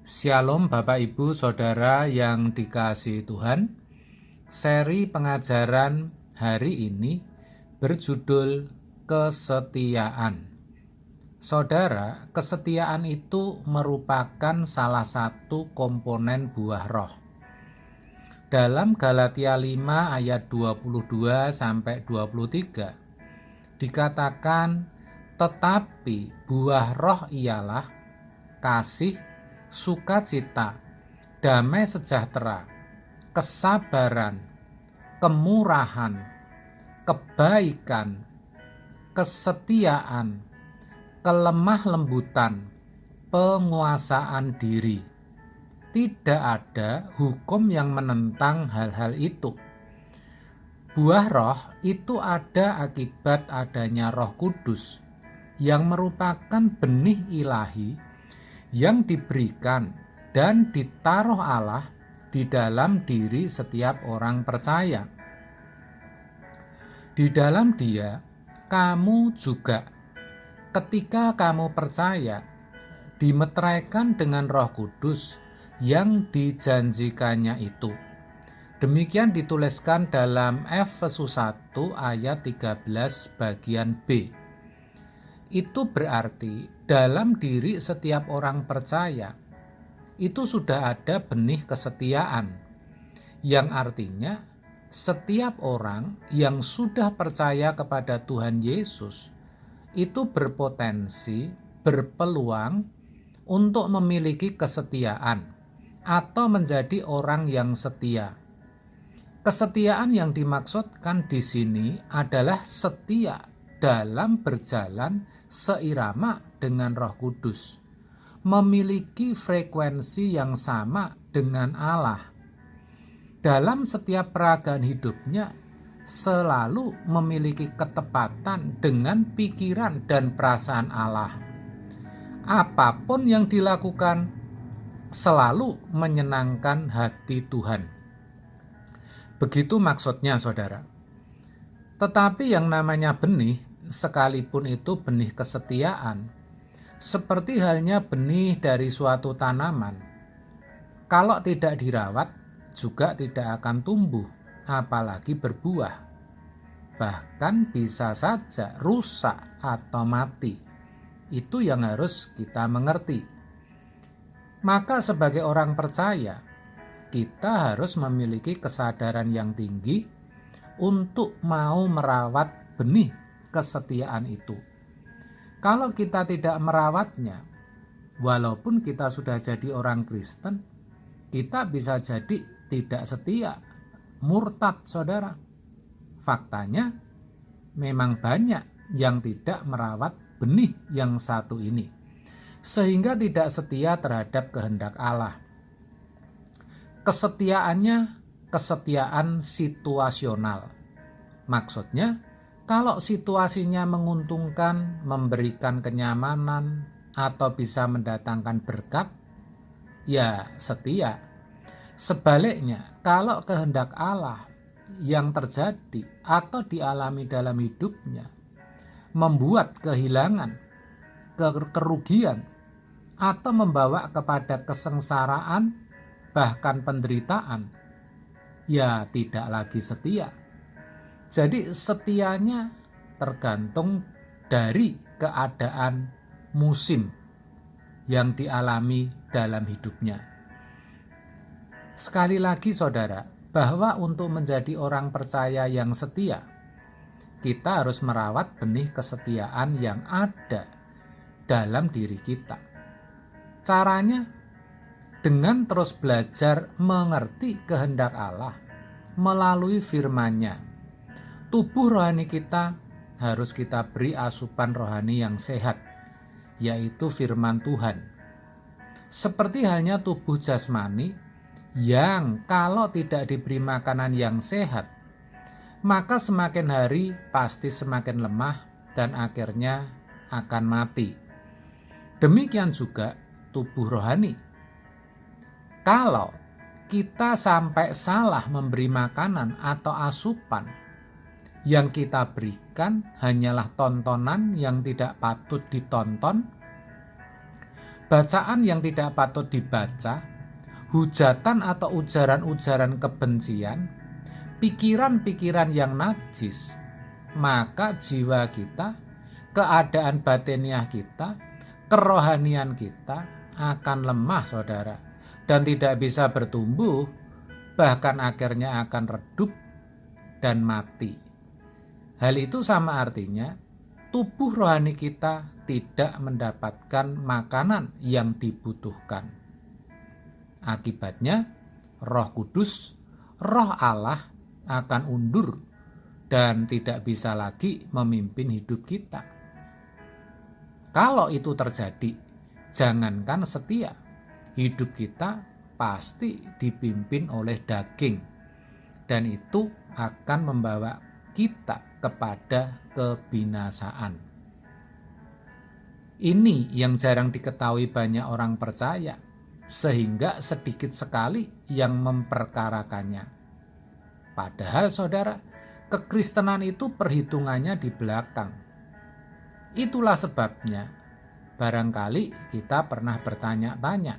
Shalom Bapak Ibu Saudara yang dikasihi Tuhan. Seri pengajaran hari ini berjudul kesetiaan. Saudara, kesetiaan itu merupakan salah satu komponen buah roh. Dalam Galatia 5 ayat 22 sampai 23 dikatakan, tetapi buah roh ialah kasih, sukacita, damai sejahtera, kesabaran, kemurahan, kebaikan, kesetiaan, kelemah lembutan, penguasaan diri. Tidak ada hukum yang menentang hal-hal itu. Buah roh itu ada akibat adanya Roh Kudus yang merupakan benih ilahi yang diberikan dan ditaruh Allah di dalam diri setiap orang percaya. Di dalam Dia, kamu juga, ketika kamu percaya, dimeteraikan dengan Roh Kudus yang dijanjikannya itu. Demikian dituliskan dalam Efesus 1 ayat 13 bagian B. Itu berarti dalam diri setiap orang percaya itu sudah ada benih kesetiaan, yang artinya setiap orang yang sudah percaya kepada Tuhan Yesus itu berpotensi, berpeluang untuk memiliki kesetiaan atau menjadi orang yang setia. Kesetiaan yang dimaksudkan di sini adalah setia dalam berjalan seirama dengan Roh Kudus, memiliki frekuensi yang sama dengan Allah. Dalam setiap peragaan hidupnya, selalu memiliki ketepatan dengan pikiran dan perasaan Allah. Apapun yang dilakukan, selalu menyenangkan hati Tuhan. Begitu maksudnya, saudara. Tetapi yang namanya benih, sekalipun itu benih kesetiaan, seperti halnya benih dari suatu tanaman, kalau tidak dirawat juga tidak akan tumbuh, apalagi berbuah. Bahkan bisa saja rusak atau mati. Itu yang harus kita mengerti. Maka sebagai orang percaya, kita harus memiliki kesadaran yang tinggi untuk mau merawat benih kesetiaan itu. Kalau kita tidak merawatnya, walaupun kita sudah jadi orang Kristen, kita bisa jadi tidak setia, murtad, saudara. Faktanya, memang banyak yang tidak merawat benih yang satu ini, sehingga tidak setia terhadap kehendak Allah. Kesetiaannya kesetiaan situasional. Maksudnya, kalau situasinya menguntungkan, memberikan kenyamanan, atau bisa mendatangkan berkat, ya setia. Sebaliknya, kalau kehendak Allah yang terjadi atau dialami dalam hidupnya membuat kehilangan, kerugian, atau membawa kepada kesengsaraan, bahkan penderitaan, ya tidak lagi setia. Jadi setianya tergantung dari keadaan musim yang dialami dalam hidupnya. Sekali lagi, saudara, bahwa untuk menjadi orang percaya yang setia, kita harus merawat benih kesetiaan yang ada dalam diri kita. Caranya dengan terus belajar mengerti kehendak Allah melalui firman-Nya. Tubuh rohani kita harus kita beri asupan rohani yang sehat, yaitu firman Tuhan. Seperti halnya tubuh jasmani yang kalau tidak diberi makanan yang sehat, maka semakin hari pasti semakin lemah dan akhirnya akan mati. Demikian juga tubuh rohani. Kalau kita sampai salah memberi makanan atau asupan, yang kita berikan hanyalah tontonan yang tidak patut ditonton, bacaan yang tidak patut dibaca, hujatan atau ujaran-ujaran kebencian, pikiran-pikiran yang najis, maka jiwa kita, keadaan batiniah kita, kerohanian kita akan lemah, saudara, dan tidak bisa bertumbuh, bahkan akhirnya akan redup dan mati. Hal itu sama artinya tubuh rohani kita tidak mendapatkan makanan yang dibutuhkan. Akibatnya, Roh Kudus, Roh Allah akan undur dan tidak bisa lagi memimpin hidup kita. Kalau itu terjadi, jangankan setia, hidup kita pasti dipimpin oleh daging, dan itu akan membawa kita kepada kebinasaan. Ini yang jarang diketahui banyak orang percaya, sehingga sedikit sekali yang memperkarakannya. Padahal saudara, kekristenan itu perhitungannya di belakang. Itulah sebabnya barangkali kita pernah bertanya-tanya,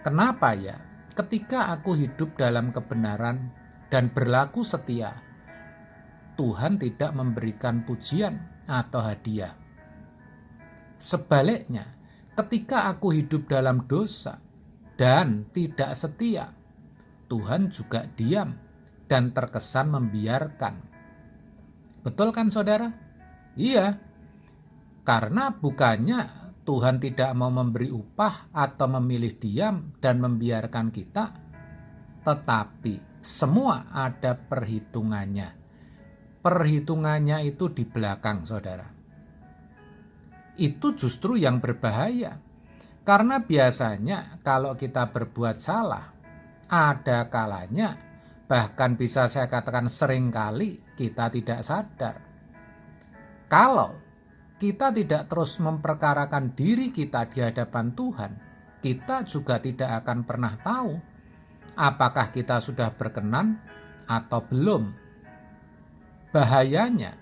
kenapa ya ketika aku hidup dalam kebenaran dan berlaku setia, Tuhan tidak memberikan pujian atau hadiah? Sebaliknya, ketika aku hidup dalam dosa dan tidak setia, Tuhan juga diam dan terkesan membiarkan. Betul kan saudara? Iya, karena bukannya Tuhan tidak mau memberi upah atau memilih diam dan membiarkan kita, tetapi semua ada perhitungannya. Perhitungannya itu di belakang, saudara. Itu justru yang berbahaya. Karena biasanya kalau kita berbuat salah, ada kalanya, bahkan bisa saya katakan seringkali kita tidak sadar. Kalau kita tidak terus memperkarakan diri kita di hadapan Tuhan, kita juga tidak akan pernah tahu apakah kita sudah berkenan atau belum. Bahayanya,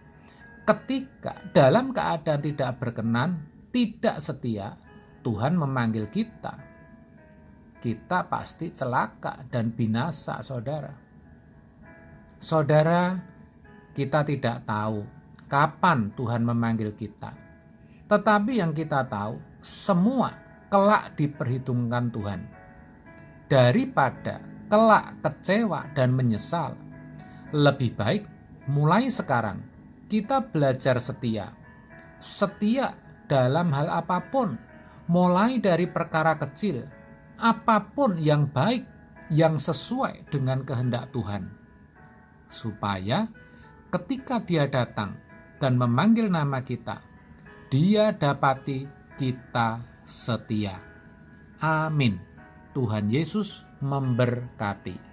ketika dalam keadaan tidak berkenan, tidak setia, Tuhan memanggil kita, kita pasti celaka dan binasa, saudara. Saudara, kita tidak tahu kapan Tuhan memanggil kita. Tetapi yang kita tahu, semua kelak diperhitungkan Tuhan. Daripada kelak kecewa dan menyesal, lebih baik mulai sekarang kita belajar setia. Setia dalam hal apapun, mulai dari perkara kecil, apapun yang baik, yang sesuai dengan kehendak Tuhan. Supaya ketika Dia datang dan memanggil nama kita, Dia dapati kita setia. Amin. Tuhan Yesus memberkati.